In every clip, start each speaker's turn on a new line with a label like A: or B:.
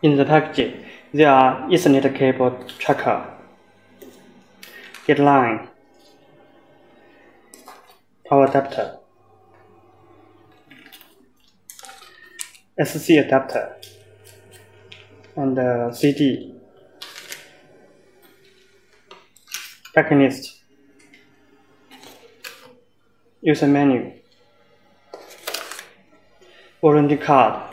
A: In the package, there are Ethernet cable tracker, gate line, power adapter, SC adapter, and CD, packing list, user menu, warranty card,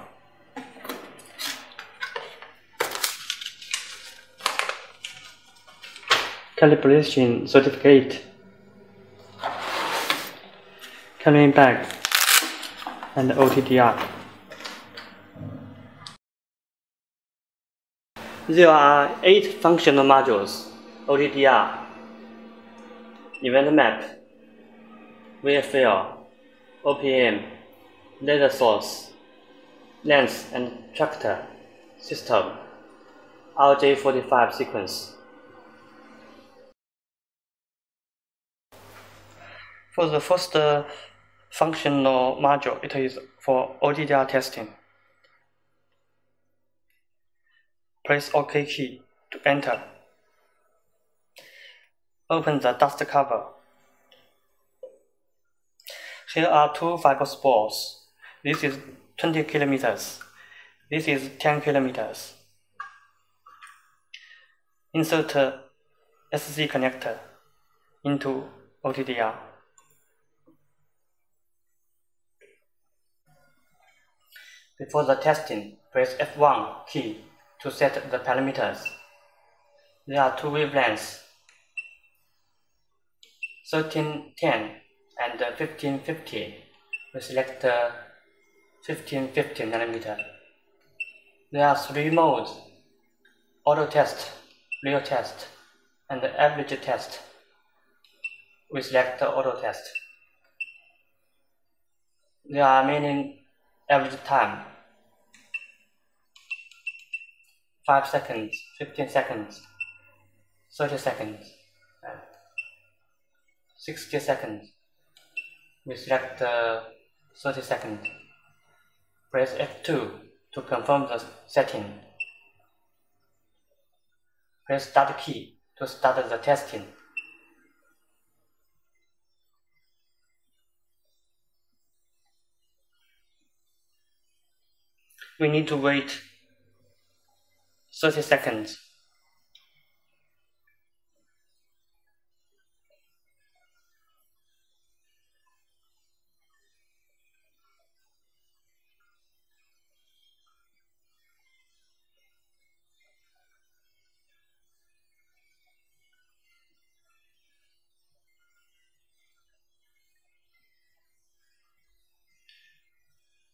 A: calibration certificate, carrying bag, and Otdr. There are 8 functional modules: Otdr, event map, VFL, OPM, data source, lens and tractor system, RJ45 sequence. For the first functional module, it is for Otdr testing. Press OK key to enter. Open the dust cover. Here are 2 fiber spools. This is 20 kilometers. This is 10 kilometers. Insert SC connector into Otdr. Before the testing, press F1 key to set the parameters. There are 2 wavelengths, 1310 and 1550. We select 1550 nanometer. There are 3 modes: auto test, real test, and average test. We select auto test. There are many average time: 5 seconds, 15 seconds, 30 seconds, 60 seconds. We select 30 seconds. Press F2 to confirm the setting. Press Start key to start the testing. We need to wait 30 seconds.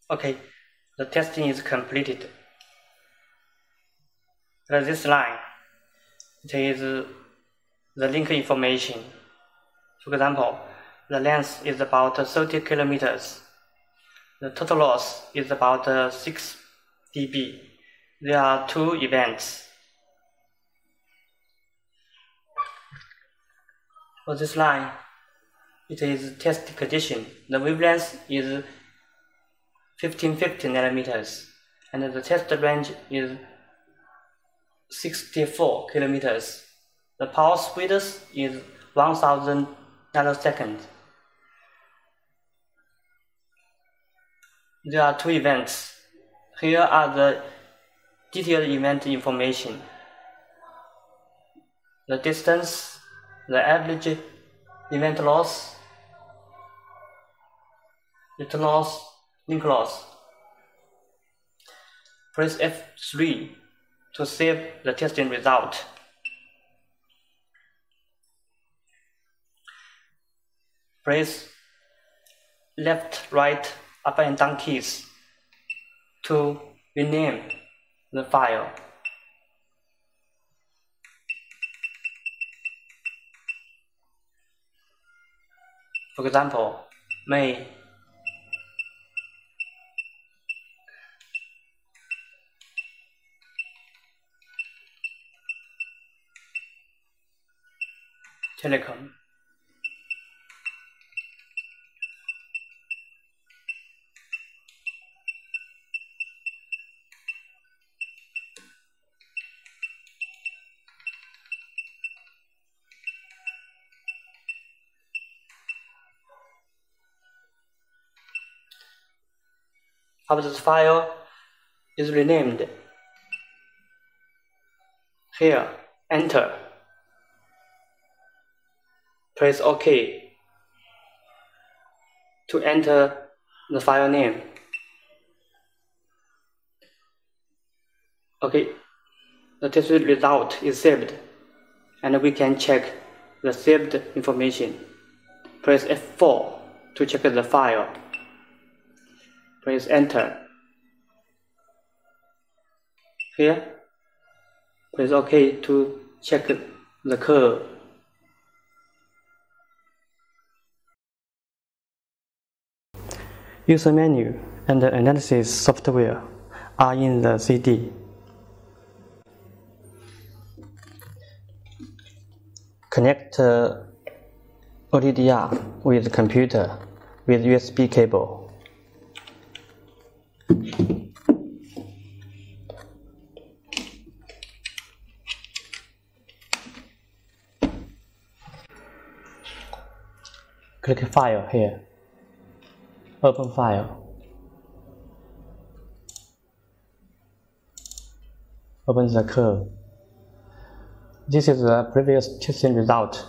A: Okay, the testing is completed. This line, it is the link information. For example, the length is about 30 kilometers. The total loss is about 6 dB. There are 2 events. For this line, it is test condition. The wavelength is 1550 nanometers, and the test range is 64 kilometers. The pulse width is 1000 nanoseconds. There are 2 events. Here are the detailed event information: the distance, the average event loss, return loss, link loss. Press F3 to save the testing result. Press left, right, up and down keys to rename the file. For example, May Telecom. After the file is renamed, here, enter. Press OK to enter the file name. Okay, the test result is saved, and we can check the saved information. Press F4 to check the file. Press enter. Here, press OK to check the curve. User menu and the analysis software are in the CD. Connect Otdr with the computer with USB cable. Click File here. Open File. Open the curve. This is the previous testing result.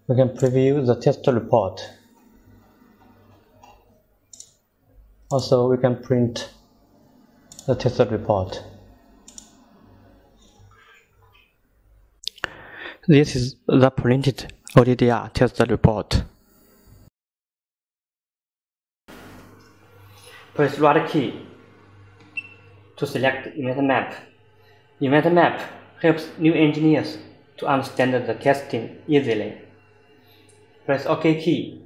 A: We can preview the test report. Also, we can print the test report. This is the printed Otdr test report. Press right key to select event map. Event map helps new engineers to understand the testing easily. Press OK key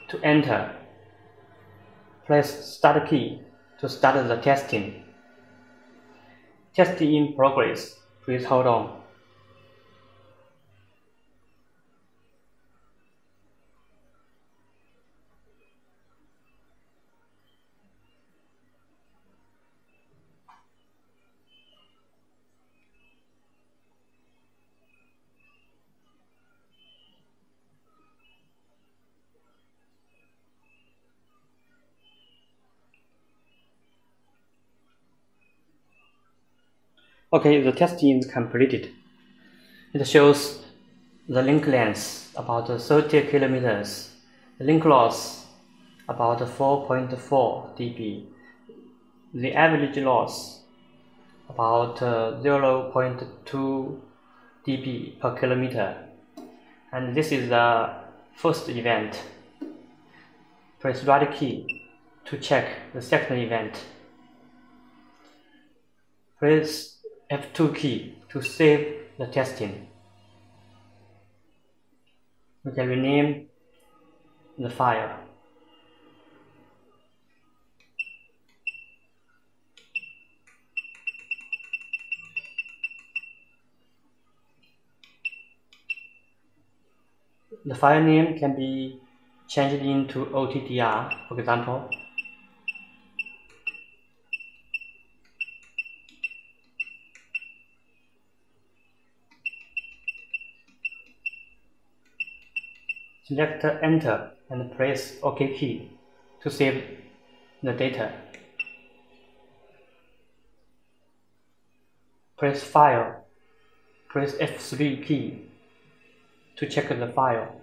A: to enter. Press Start key to start the testing. Testing in progress. Please hold on. Okay, the testing is completed. It shows the link length about 30 kilometers, the link loss about 4.4 dB, the average loss about 0.2 dB per kilometer, and this is the first event. Press right key to check the second event. Press F2 key to save the testing. We can rename the file. The file name can be changed into Otdr, for example. Select Enter and press OK key to save the data. Press File, press F3 key to check the file.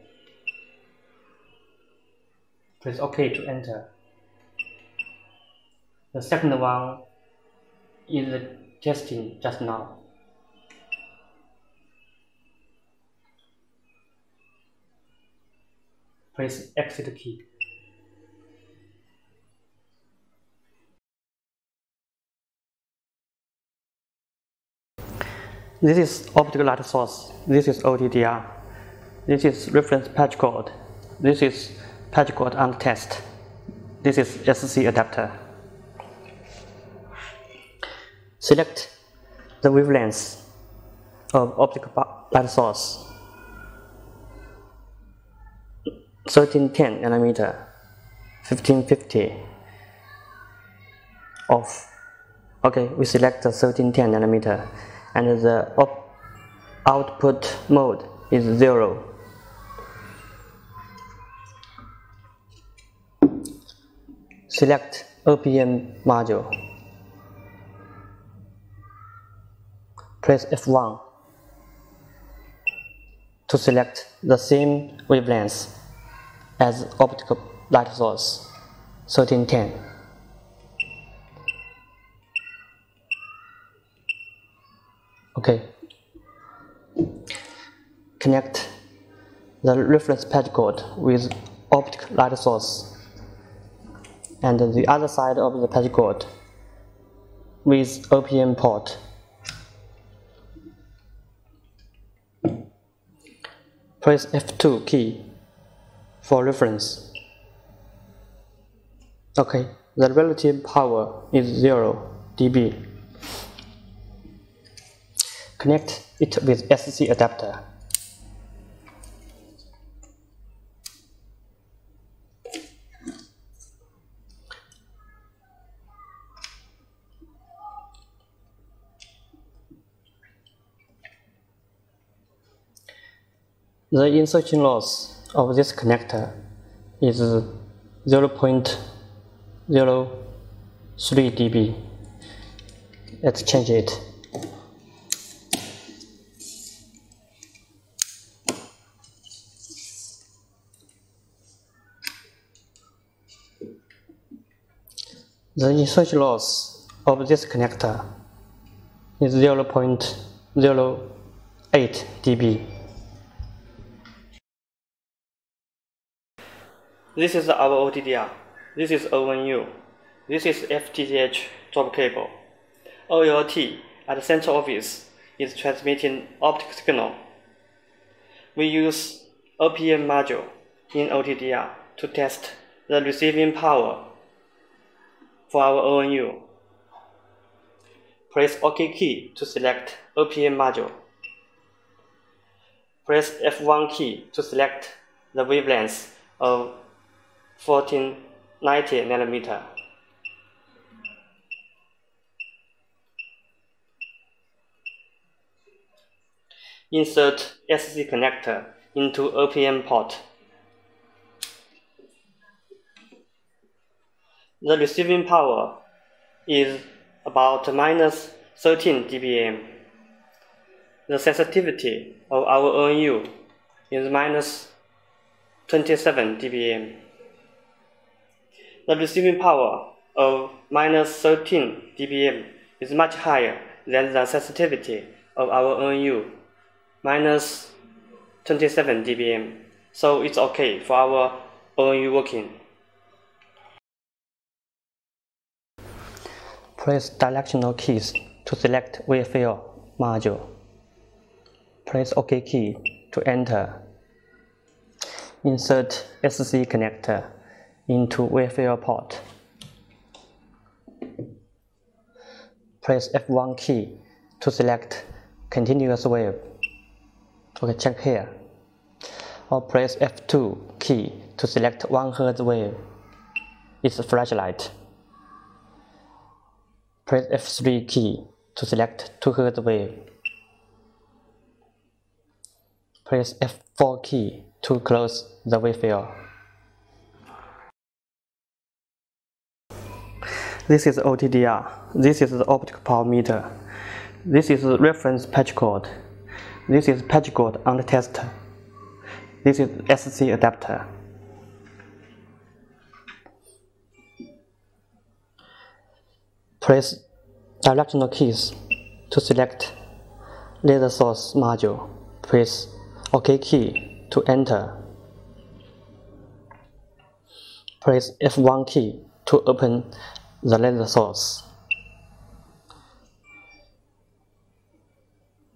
A: Press OK to enter. The second one is the testing just now. Press Exit key. This is optical light source. This is Otdr. This is reference patch code. This is patch code under test. This is SC adapter. Select the wavelength of optical light source. 1310 nanometer, 1550 off. Okay, we select the 1310 nanometer, and the output mode is 0. select OPM module. Press F1 to select the same wavelength as optical light source 1310. Okay. Connect the reference patch cord with optical light source and the other side of the patch cord with OPM port. Press F2 key for reference. Okay, the relative power is 0 dB. Connect it with SC adapter. The insertion loss of this connector is 0.03 dB. Let's change it. The insertion loss of this connector is 0.08 dB. This is our Otdr. This is O1U. This is FTTH drop cable. OLT at the central office is transmitting optic signal. We use OPM module in Otdr to test the receiving power for our O1U. Press OK key to select OPM module. Press F1 key to select the wavelength of 1490 nanometer. Insert SC connector into OPM port. The receiving power is about minus 13 dBm. The sensitivity of our ONU is minus 27 dBm. The receiving power of minus 13 dBm is much higher than the sensitivity of our ONU, minus 27 dBm, so it's okay for our ONU working. Press directional keys to select wavefill module. Press OK key to enter. Insert SC connector into wavefill port. Press F1 key to select continuous wave. Okay, check here. Or press F2 key to select 1 Hz wave. It's a flashlight. Press F3 key to select 2 Hz wave. Press F4 key to close the wavefill. This is Otdr. This is the optical power meter. This is the reference patch cord. This is patch cord on the tester. This is SC adapter. Press directional keys to select laser source module. Press OK key to enter. Press F1 key to open the laser source.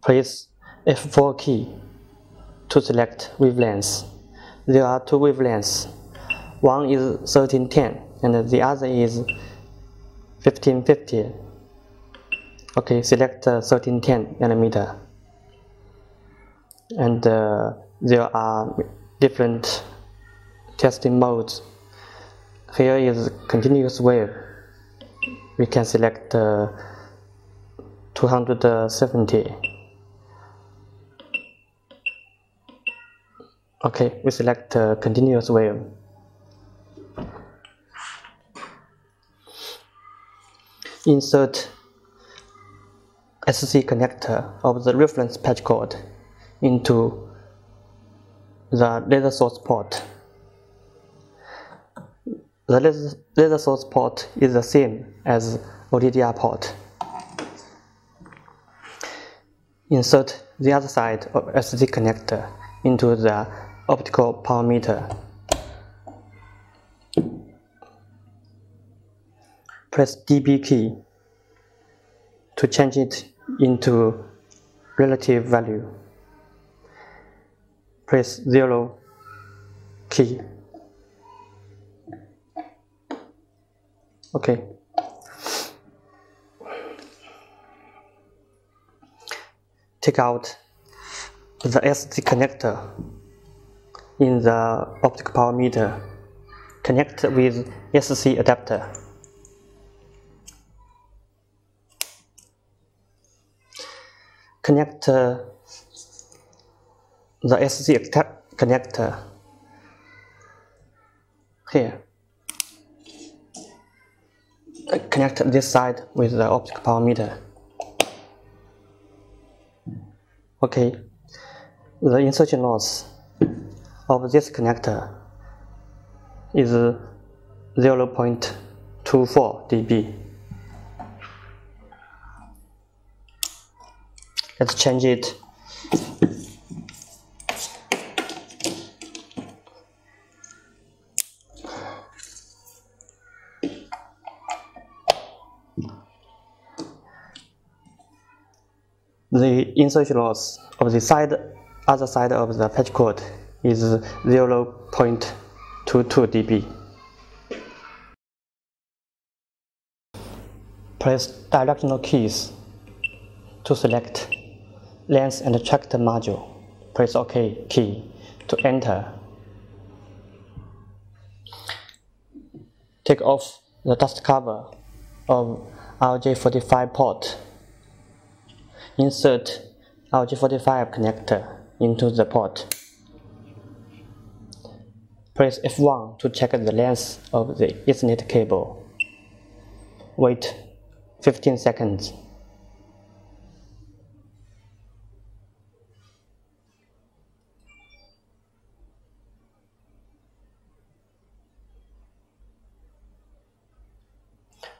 A: Press F4 key to select wavelengths. There are 2 wavelengths. One is 1310 and the other is 1550. Okay, select 1310 nanometer. And there are different testing modes. Here is continuous wave. We can select 270. Okay, we select continuous wave. insert SC connector of the reference patch cord into the laser source port. The laser source port is the same as Otdr port. Insert the other side of SC connector into the optical power meter. Press dB key to change it into relative value. Press 0 key. Okay. Take out the SC connector in the optical power meter. Connect with SC adapter. Connect the SC connector here. Connect this side with the optical power meter. Okay, the insertion loss of this connector is 0.24 dB. Let's change it. The insertion loss of the other side of the patch cord is 0.22 dB. Press directional keys to select lens and attractor module. Press OK key to enter. Take off the dust cover of RJ45 port. Insert RJ45 connector into the port. Press F1 to check the length of the Ethernet cable. Wait 15 seconds.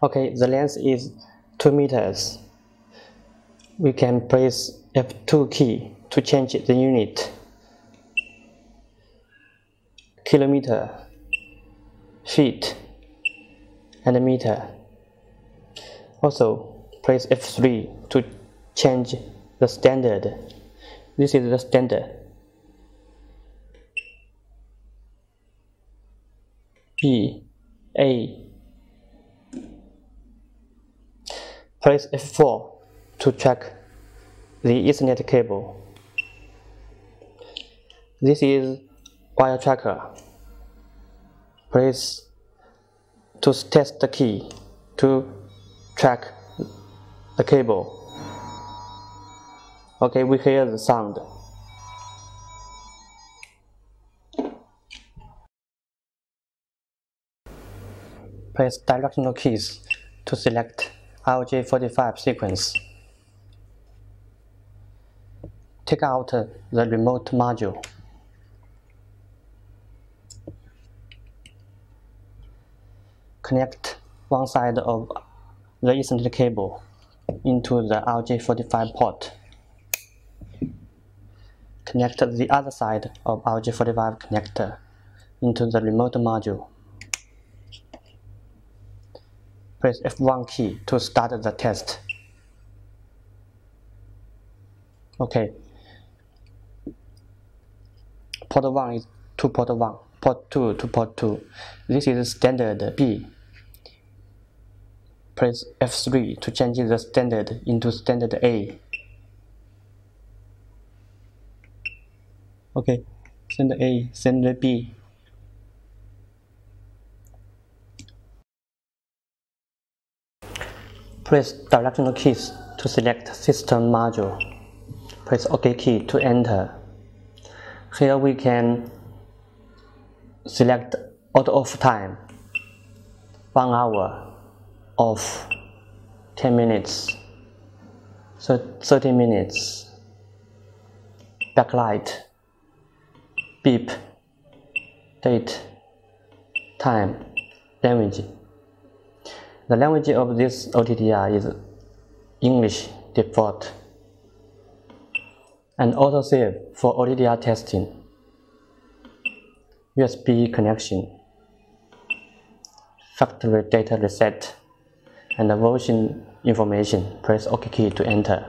A: Okay, the length is 2 meters. We can press F2 key to change the unit. Kilometer, feet, and meter. Also, press F3 to change the standard. This is the standard. B, A. Press F4 to check the Ethernet cable. This is wire tracker. Press to test the key to track the cable. Okay, we hear the sound. Press directional keys to select RJ45 sequence. Take out the remote module. Connect one side of the Ethernet cable into the RJ45 port. Connect the other side of RJ45 connector into the remote module. Press F1 key to start the test. Okay. Port 1 is to port 1, port 2 to port 2. This is standard B. Press F3 to change the standard into standard A. Okay, standard A, standard B. Press directional keys to select system module. Press OK key to enter. Here we can select auto off time, 1 hour off, 10 minutes, so 30 minutes, backlight, beep, date, time, language. The language of this Otdr is English default, and autosave for Otdr testing, USB connection, factory data reset, and the version information. Press OK key to enter.